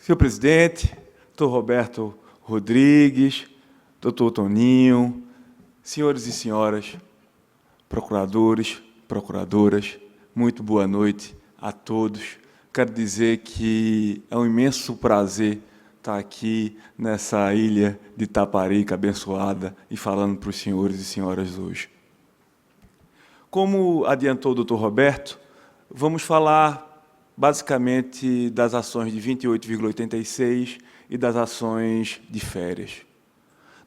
Senhor presidente, doutor Roberto Rodrigues, doutor Toninho, senhores e senhoras, procuradores, procuradoras, muito boa noite a todos. Quero dizer que é um imenso prazer estar aqui nessa ilha de Taparica abençoada e falando para os senhores e senhoras hoje. Como adiantou o doutor Roberto, vamos falar basicamente das ações de 28,86 e das ações de férias.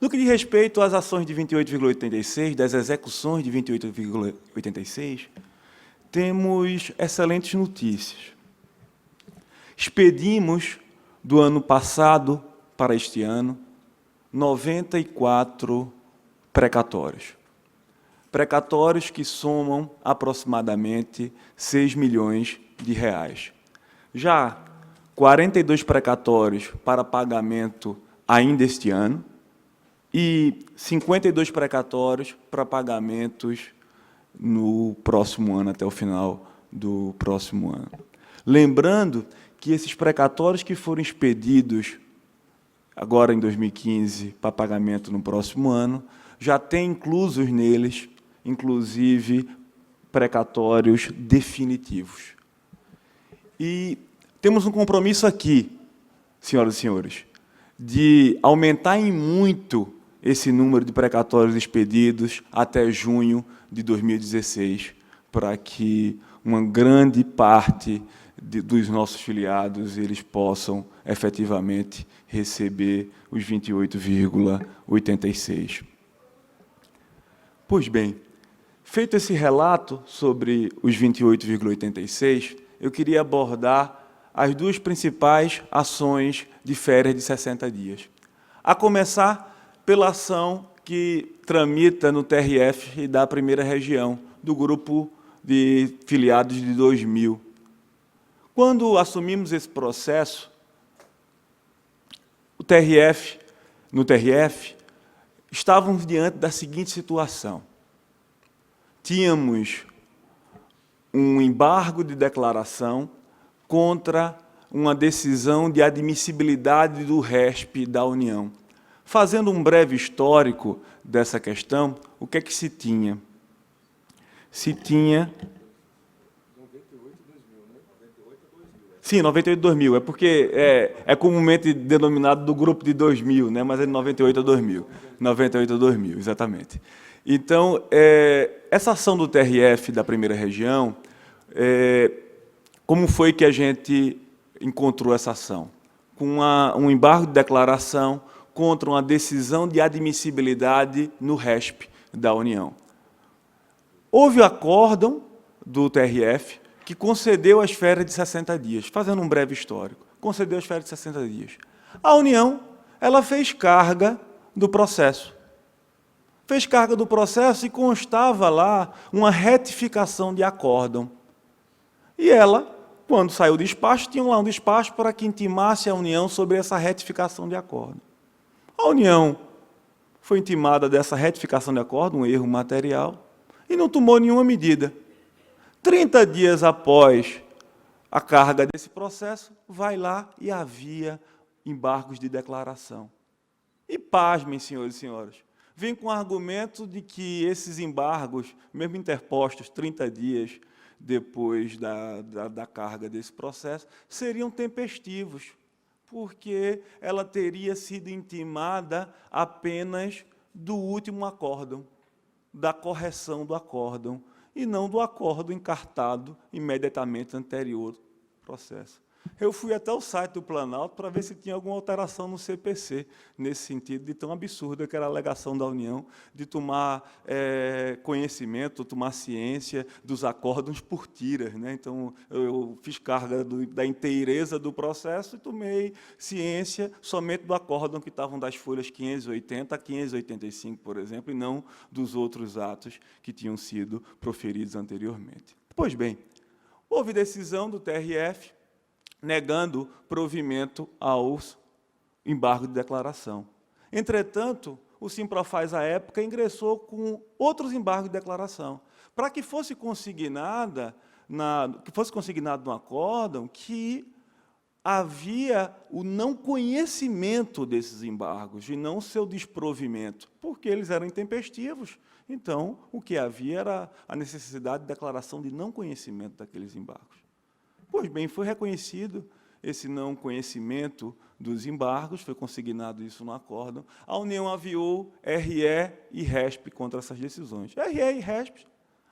No que diz respeito às ações de 28,86, das execuções de 28,86, temos excelentes notícias. Expedimos, do ano passado para este ano, 94 precatórios. Precatórios que somam aproximadamente 6 milhões de reais. Já 42 precatórios para pagamento ainda este ano e 52 precatórios para pagamentos no próximo ano, até o final do próximo ano. Lembrando que esses precatórios que foram expedidos agora em 2015 para pagamento no próximo ano, já tem inclusos neles, inclusive, precatórios definitivos. E temos um compromisso aqui, senhoras e senhores, de aumentar em muito esse número de precatórios expedidos até junho de 2016, para que uma grande parte dos nossos filiados eles possam efetivamente receber os 28,86. Pois bem, feito esse relato sobre os 28,86, eu queria abordar as duas principais ações de férias de 60 dias. A começar pela ação que tramita no TRF da primeira região, do grupo de filiados de 2000. Quando assumimos esse processo, no TRF, estávamos diante da seguinte situação. Tínhamos um embargo de declaração contra uma decisão de admissibilidade do RESP da União. Fazendo um breve histórico dessa questão, o que é que se tinha? Se tinha... Sim, 98 a 2000. É porque é comumente denominado do grupo de 2000, né? Mas é de 98 a 2000. 98 a 2000, exatamente. Então, essa ação do TRF da primeira região, como foi que a gente encontrou essa ação? Com um embargo de declaração contra uma decisão de admissibilidade no RESP da União. Houve o acórdão do TRF que concedeu as férias de 60 dias, fazendo um breve histórico, concedeu as férias de 60 dias. A União, ela fez carga do processo. Fez carga do processo e constava lá uma retificação de acórdão. E ela, quando saiu do despacho, tinha lá um despacho para que intimasse a União sobre essa retificação de acórdão. A União foi intimada dessa retificação de acórdão, um erro material, e não tomou nenhuma medida. 30 dias após a carga desse processo, vai lá e havia embargos de declaração. E pasmem, senhores e senhoras, vem com o argumento de que esses embargos, mesmo interpostos 30 dias depois da carga desse processo, seriam tempestivos, porque ela teria sido intimada apenas do último acórdão, da correção do acórdão, e não do acórdão encartado imediatamente anterior ao processo. Eu fui até o site do Planalto para ver se tinha alguma alteração no CPC, nesse sentido, de tão absurda que era a alegação da União de tomar conhecimento, tomar ciência dos acórdãos por tiras, né? Então, eu fiz carga da inteireza do processo e tomei ciência somente do acórdão que estavam das folhas 580 a 585, por exemplo, e não dos outros atos que tinham sido proferidos anteriormente. Pois bem, houve decisão do TRF negando provimento aos embargos de declaração. Entretanto, o Simprofaz, à época, ingressou com outros embargos de declaração, para que fosse consignado no acórdão que havia o não conhecimento desses embargos e não seu desprovimento, porque eles eram intempestivos. Então, o que havia era a necessidade de declaração de não conhecimento daqueles embargos. Pois bem, foi reconhecido esse não conhecimento dos embargos, foi consignado isso no acórdão. A União aviou RE e RESP contra essas decisões. RE e RESP,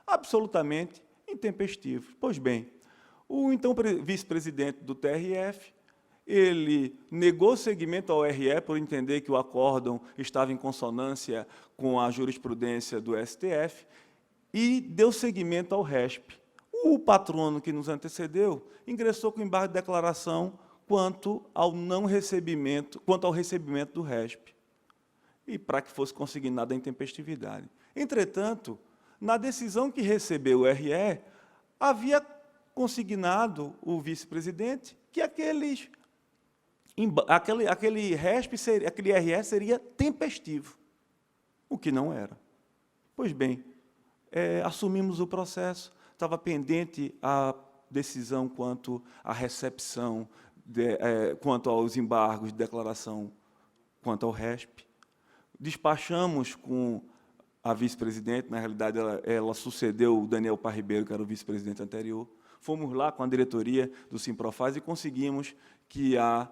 absolutamente intempestivos. Pois bem, o então vice-presidente do TRF, ele negou seguimento ao RE por entender que o acórdão estava em consonância com a jurisprudência do STF e deu seguimento ao RESP. O patrono que nos antecedeu ingressou com embargo de declaração quanto ao recebimento do RESP, e para que fosse consignada a intempestividade. Entretanto, na decisão que recebeu o RE, havia consignado o vice-presidente que aquele RE seria tempestivo, o que não era. Pois bem, assumimos o processo, estava pendente a decisão quanto à recepção, quanto aos embargos de declaração, quanto ao RESP. Despachamos com a vice-presidente, na realidade, ela sucedeu o Daniel Pá Ribeiro, que era o vice-presidente anterior. Fomos lá com a diretoria do Simprofaz e conseguimos que a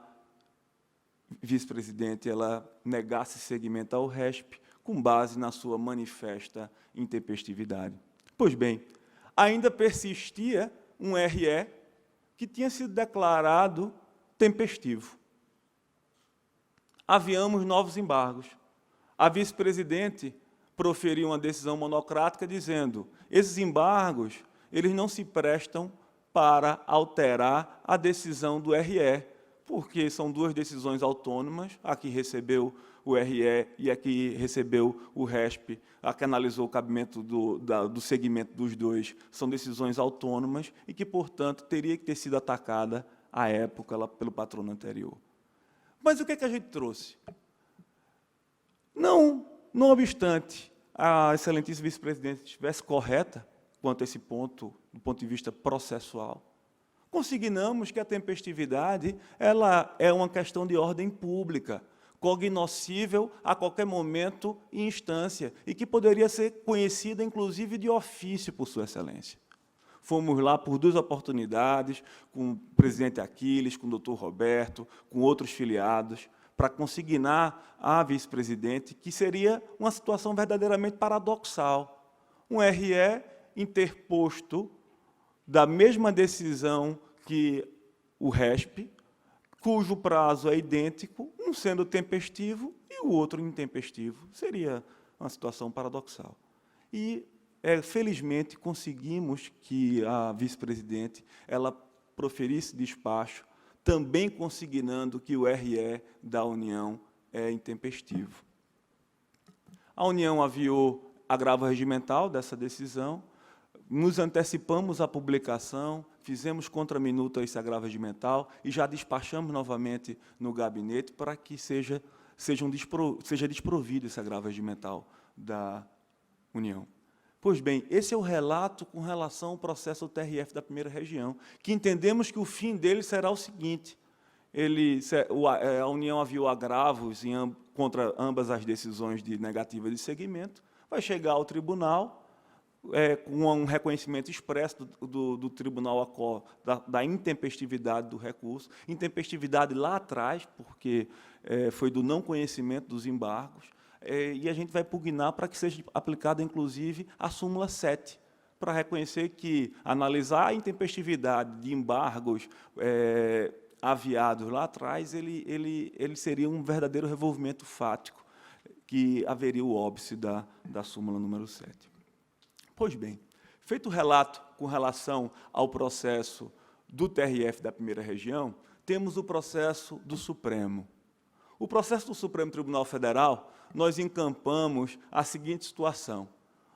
vice-presidente ela negasse seguimento ao RESP com base na sua manifesta intempestividade. Pois bem, ainda persistia um RE que tinha sido declarado tempestivo. Havíamos novos embargos. A vice-presidente proferiu uma decisão monocrática dizendo: esses embargos eles não se prestam para alterar a decisão do RE, porque são duas decisões autônomas, a que recebeu o RE e a que recebeu o RESP, a que analisou o cabimento do segmento dos dois, são decisões autônomas e que, portanto, teria que ter sido atacada à época pelo patrono anterior. Mas o que é que a gente trouxe? Não obstante a excelentíssima vice-presidente estivesse correta quanto a esse ponto, do ponto de vista processual, consignamos que a tempestividade ela é uma questão de ordem pública, cognoscível a qualquer momento e instância, e que poderia ser conhecida, inclusive, de ofício por Sua Excelência. Fomos lá por duas oportunidades, com o presidente Aquiles, com o doutor Roberto, com outros filiados, para consignar à vice-presidente que seria uma situação verdadeiramente paradoxal. Um RE interposto da mesma decisão que o RESP, cujo prazo é idêntico, um sendo tempestivo e o outro intempestivo. Seria uma situação paradoxal. E, felizmente, conseguimos que a vice-presidente ela proferisse despacho, também consignando que o RE da União é intempestivo. A União aviou agravo regimental dessa decisão, nos antecipamos à publicação, fizemos contraminuta a esse agravo regimental e já despachamos novamente no gabinete para que seja desprovido esse agravo regimental da União. Pois bem, esse é o relato com relação ao processo do TRF da primeira região, que entendemos que o fim dele será o seguinte: a União aviou agravos contra ambas as decisões de negativa de seguimento, vai chegar ao tribunal, com um reconhecimento expresso do Tribunal da intempestividade do recurso, intempestividade lá atrás, porque foi do não conhecimento dos embargos, e a gente vai pugnar para que seja aplicada, inclusive, a súmula 7, para reconhecer que analisar a intempestividade de embargos aviados lá atrás, ele seria um verdadeiro revolvimento fático, que haveria o óbice da súmula número 7. Pois bem, feito o relato com relação ao processo do TRF da primeira região, temos o processo do Supremo. O processo do Supremo Tribunal Federal, nós encampamos a seguinte situação: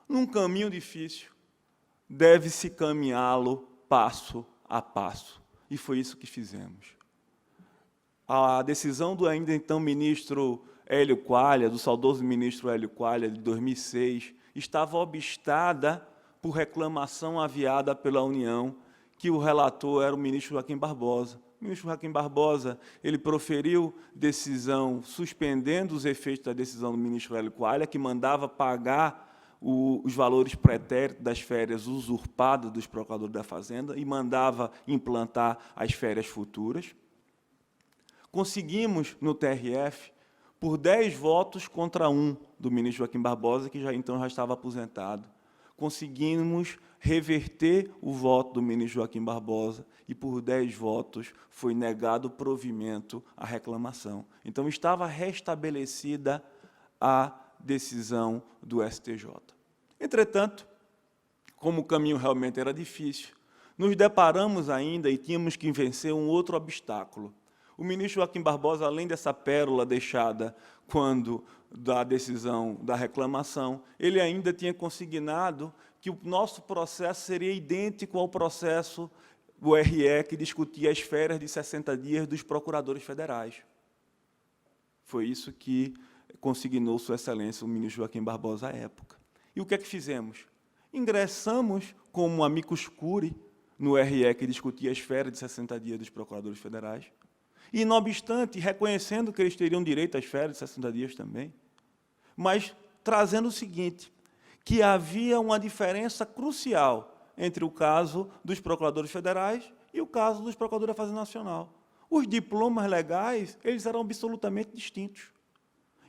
num caminho difícil, deve-se caminhá-lo passo a passo. E foi isso que fizemos. A decisão do ainda então ministro Hélio Qualha, do saudoso ministro Hélio Qualha, de 2006, estava obstada por reclamação aviada pela União, que o relator era o ministro Joaquim Barbosa, O ministro Joaquim Barbosa, ele proferiu decisão suspendendo os efeitos da decisão do ministro Hélio Coalha, que mandava pagar os valores pretéritos das férias usurpadas dos procuradores da Fazenda e mandava implantar as férias futuras. Conseguimos, no TRF, por 10 votos contra 1 do ministro Joaquim Barbosa, que então já estava aposentado, conseguimos reverter o voto do ministro Joaquim Barbosa e, por 10 votos, foi negado o provimento à reclamação. Então, estava restabelecida a decisão do STJ. Entretanto, como o caminho realmente era difícil, nos deparamos ainda e tínhamos que vencer um outro obstáculo. O ministro Joaquim Barbosa, além dessa pérola deixada quando da decisão da reclamação, ele ainda tinha consignado que o nosso processo seria idêntico ao processo do RE, que discutia as férias de 60 dias dos procuradores federais. Foi isso que consignou Sua Excelência, o ministro Joaquim Barbosa, à época. E o que é que fizemos? Ingressamos como amicus curiae no RE, que discutia as férias de 60 dias dos procuradores federais, e, não obstante, reconhecendo que eles teriam direito às férias de 60 dias também, mas trazendo o seguinte, que havia uma diferença crucial entre o caso dos procuradores federais e o caso dos procuradores da Fazenda Nacional. Os diplomas legais, eles eram absolutamente distintos.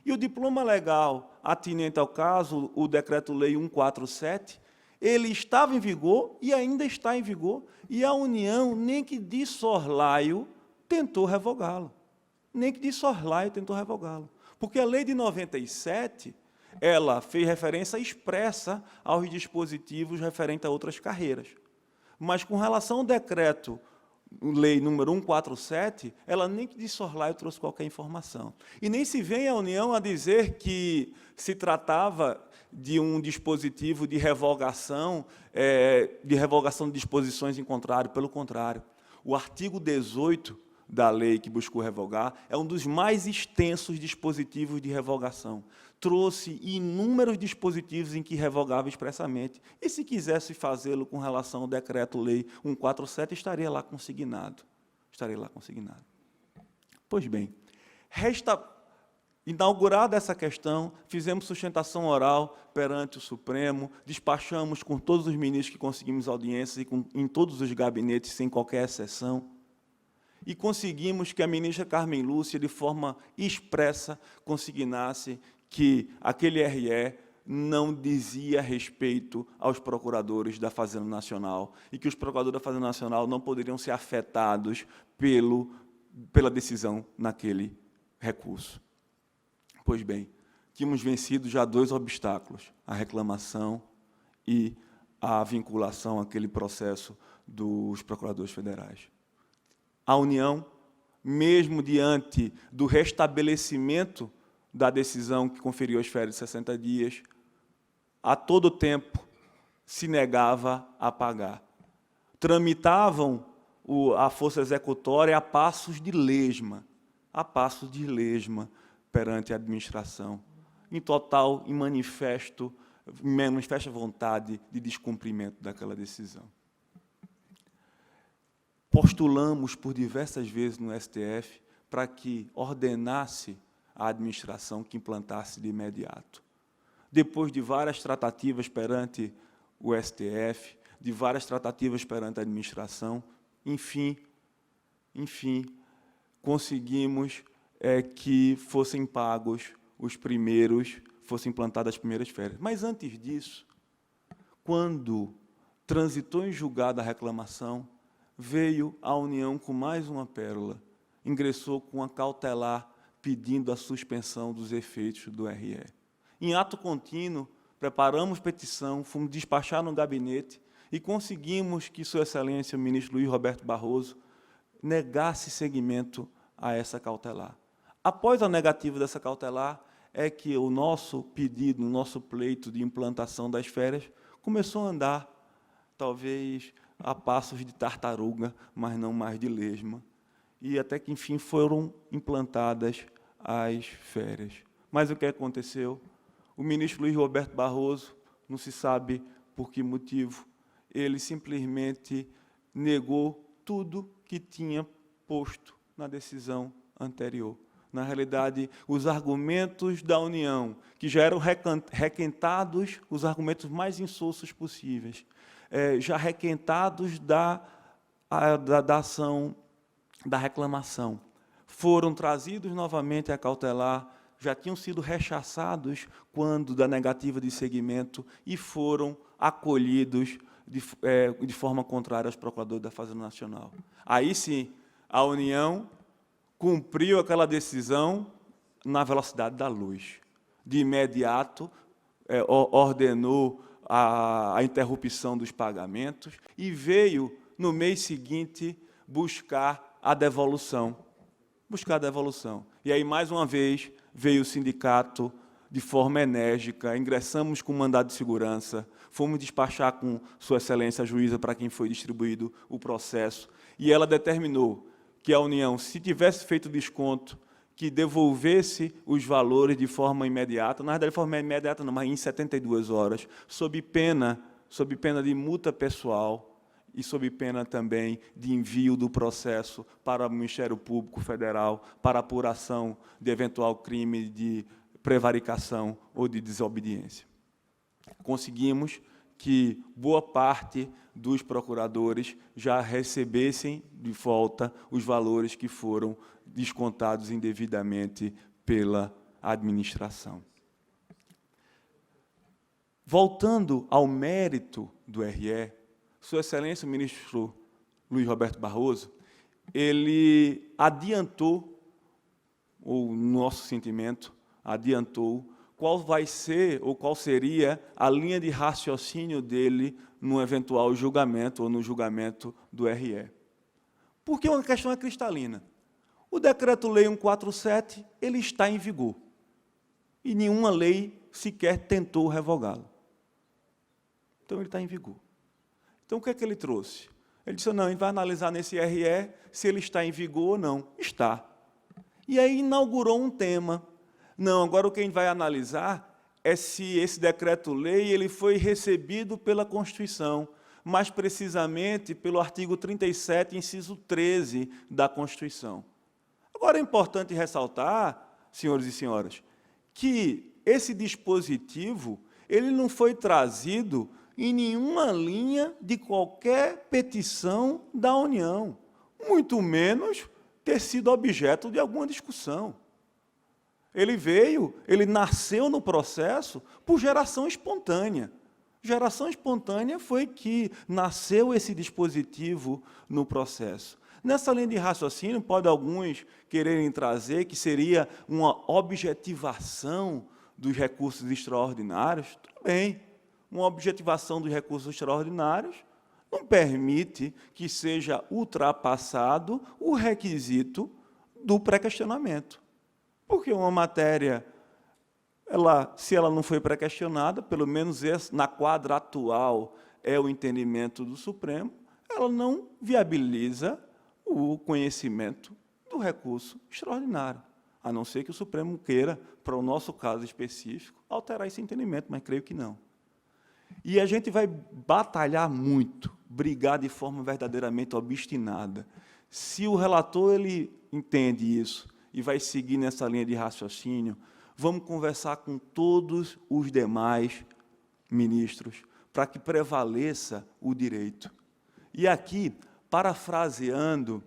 E o diploma legal atinente ao caso, o Decreto-Lei 147, ele estava em vigor e ainda está em vigor, e a União, nem que de sorlaio, tentou revogá-lo. Nem que de sorlaio tentou revogá-lo. Porque a lei de 97, ela fez referência expressa aos dispositivos referentes a outras carreiras. Mas, com relação ao decreto, lei número 147, ela nem que de sorlaio trouxe qualquer informação. E nem se vem a União a dizer que se tratava de um dispositivo de revogação de disposições em contrário. Pelo contrário, o artigo 18 da lei que buscou revogar é um dos mais extensos dispositivos de revogação. Trouxe inúmeros dispositivos em que revogava expressamente. E, se quisesse fazê-lo com relação ao Decreto-Lei 147, estaria lá consignado. Estaria lá consignado. Pois bem, inaugurada essa questão, fizemos sustentação oral perante o Supremo, despachamos com todos os ministros que conseguimos audiências em todos os gabinetes, sem qualquer exceção, e conseguimos que a ministra Carmen Lúcia, de forma expressa, consignasse que aquele RE não dizia respeito aos procuradores da Fazenda Nacional e que os procuradores da Fazenda Nacional não poderiam ser afetados pela decisão naquele recurso. Pois bem, tínhamos vencido já 2 obstáculos, a reclamação e a vinculação àquele processo dos procuradores federais. A União, mesmo diante do restabelecimento da decisão que conferiu as férias de 60 dias, a todo tempo se negava a pagar. Tramitavam a força executória a passos de lesma perante a administração, em total e manifesta vontade de descumprimento daquela decisão. Postulamos por diversas vezes no STF para que ordenasse a administração que implantasse de imediato. Depois de várias tratativas perante o STF, de várias tratativas perante a administração, enfim, conseguimos que fossem pagos fossem implantadas as primeiras férias. Mas, antes disso, quando transitou em julgado a reclamação, veio a União com mais uma pérola, ingressou com a cautelar pedindo a suspensão dos efeitos do RE. Em ato contínuo, preparamos petição, fomos despachar no gabinete e conseguimos que Sua Excelência, o ministro Luiz Roberto Barroso, negasse seguimento a essa cautelar. Após a negativa dessa cautelar, é que o nosso pedido, o nosso pleito de implantação das férias começou a andar, talvez a passos de tartaruga, mas não mais de lesma, e até que, enfim, foram implantadas as férias. Mas o que aconteceu? O ministro Luiz Roberto Barroso, não se sabe por que motivo, ele simplesmente negou tudo que tinha posto na decisão anterior. Na realidade, os argumentos da União, que já eram requentados, os argumentos mais insulsos possíveis, já requentados da ação, da reclamação, foram trazidos novamente a cautelar, já tinham sido rechaçados quando da negativa de seguimento e foram acolhidos de forma contrária aos procuradores da Fazenda Nacional. Aí sim, a União cumpriu aquela decisão na velocidade da luz. De imediato, ordenou a interrupção dos pagamentos e veio, no mês seguinte, buscar a devolução. E aí, mais uma vez, veio o sindicato de forma enérgica, ingressamos com mandado de segurança, fomos despachar com Sua Excelência a juíza para quem foi distribuído o processo, e ela determinou que a União, se tivesse feito desconto, que devolvesse os valores de forma imediata, na verdade, de forma imediata não, mas em 72 horas, sob pena de multa pessoal e sob pena também de envio do processo para o Ministério Público Federal para apuração de eventual crime de prevaricação ou de desobediência. Conseguimos que boa parte dos procuradores já recebessem de volta os valores que foram descontados indevidamente pela administração. Voltando ao mérito do RE, Sua Excelência, o ministro Luiz Roberto Barroso, ele adiantou, ou no nosso sentimento, adiantou qual vai ser ou qual seria a linha de raciocínio dele no eventual julgamento ou no julgamento do RE. Porque uma questão é cristalina. O Decreto-Lei 147, ele está em vigor. E nenhuma lei sequer tentou revogá-lo. Então, ele está em vigor. Então, o que é que ele trouxe? Ele disse, não, a gente vai analisar nesse RE se ele está em vigor ou não. Está. E aí inaugurou um tema. Não, agora o que a gente vai analisar é se esse decreto-lei ele foi recebido pela Constituição, mais precisamente pelo artigo 37, inciso 13 da Constituição. Agora, é importante ressaltar, senhores e senhoras, que esse dispositivo ele não foi trazido em nenhuma linha de qualquer petição da União, muito menos ter sido objeto de alguma discussão. Ele nasceu no processo por geração espontânea. Geração espontânea foi que nasceu esse dispositivo no processo. Nessa linha de raciocínio, pode alguns quererem trazer que seria uma objetivação dos recursos extraordinários. Tudo bem, uma objetivação dos recursos extraordinários não permite que seja ultrapassado o requisito do pré-questionamento. Porque uma matéria, se ela não foi pré-questionada, pelo menos na quadra atual é o entendimento do Supremo, ela não viabiliza o conhecimento do recurso extraordinário, a não ser que o Supremo queira, para o nosso caso específico, alterar esse entendimento, mas creio que não. E a gente vai batalhar muito, brigar de forma verdadeiramente obstinada. Se o relator ele entende isso, e vai seguir nessa linha de raciocínio, vamos conversar com todos os demais ministros para que prevaleça o direito. E aqui, parafraseando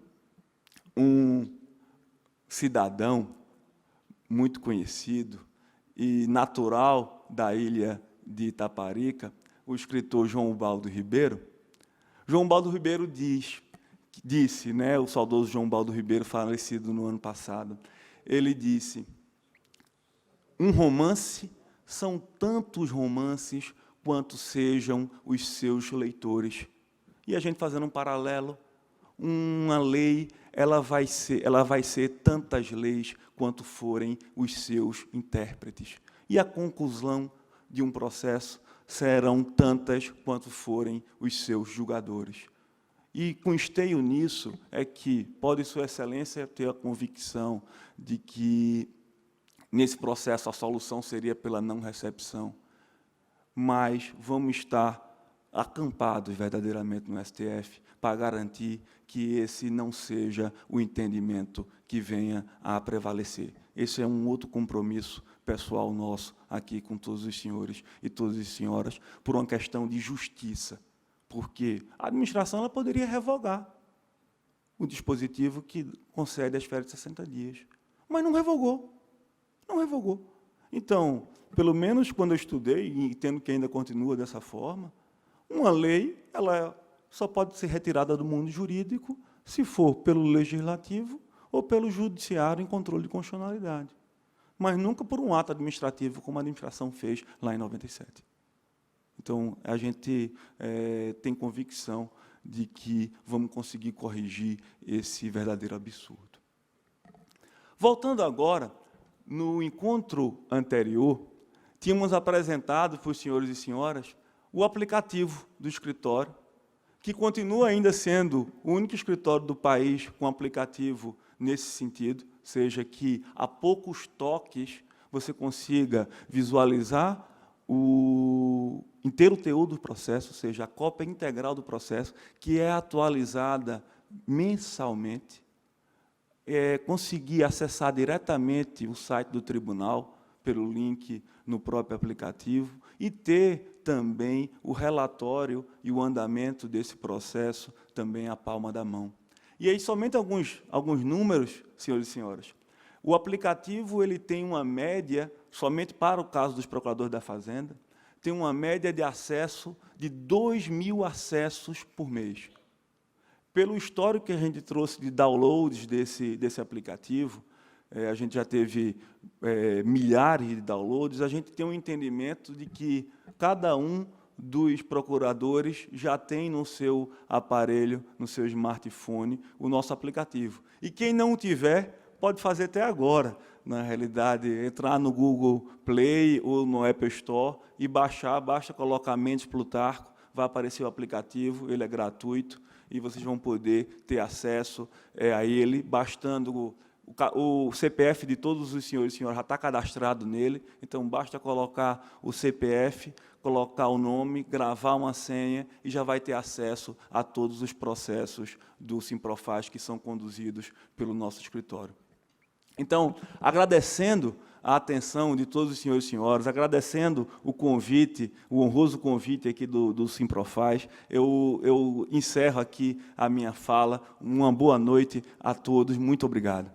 um cidadão muito conhecido e natural da ilha de Itaparica, o escritor João Baldo Ribeiro, João Baldo Ribeiro disse, né, o saudoso João Baldo Ribeiro, falecido no ano passado, ele disse, um romance são tantos romances quanto sejam os seus leitores. E a gente fazendo um paralelo, uma lei ela vai ser tantas leis quanto forem os seus intérpretes. E a conclusão de um processo serão tantas quanto forem os seus julgadores. E com esteio nisso é que pode Sua Excelência ter a convicção de que, nesse processo, a solução seria pela não recepção. Mas vamos estar acampados verdadeiramente no STF para garantir que esse não seja o entendimento que venha a prevalecer. Esse é um outro compromisso pessoal nosso aqui com todos os senhores e todas as senhoras, por uma questão de justiça, porque a administração ela poderia revogar o dispositivo que concede as férias de 60 dias, mas não revogou. Não revogou. Então, pelo menos quando eu estudei, e entendo que ainda continua dessa forma, uma lei ela só pode ser retirada do mundo jurídico se for pelo legislativo ou pelo judiciário em controle de constitucionalidade, mas nunca por um ato administrativo, como a administração fez lá em 97. Então, a gente tem convicção de que vamos conseguir corrigir esse verdadeiro absurdo. Voltando agora, no encontro anterior, tínhamos apresentado para os senhores e senhoras o aplicativo do escritório, que continua ainda sendo o único escritório do país com aplicativo nesse sentido, seja que a poucos toques você consiga visualizar o inteiro teor do processo, ou seja, a cópia integral do processo, que é atualizada mensalmente, conseguir acessar diretamente o site do tribunal, pelo link no próprio aplicativo, e ter também o relatório e o andamento desse processo também à palma da mão. E aí, somente alguns números, senhores e senhoras. O aplicativo ele tem uma média, somente para o caso dos procuradores da Fazenda, tem uma média de acesso de 2.000 acessos por mês. Pelo histórico que a gente trouxe de downloads desse aplicativo, a gente já teve milhares de downloads, a gente tem um entendimento de que cada um dos procuradores já tem no seu aparelho, no seu smartphone, o nosso aplicativo. E quem não tiver, pode fazer até agora, na realidade, entrar no Google Play ou no Apple Store e baixar, basta colocar Mendes Plutarco, vai aparecer o aplicativo, ele é gratuito, e vocês vão poder ter acesso a ele, bastando o CPF de todos os senhores e senhoras já está cadastrado nele, então basta colocar o CPF, colocar o nome, gravar uma senha e já vai ter acesso a todos os processos do Simprofaz que são conduzidos pelo nosso escritório. Então, agradecendo a atenção de todos os senhores e senhoras, agradecendo o convite, o honroso convite aqui do Simprofaz, eu encerro aqui a minha fala. Uma boa noite a todos, muito obrigado.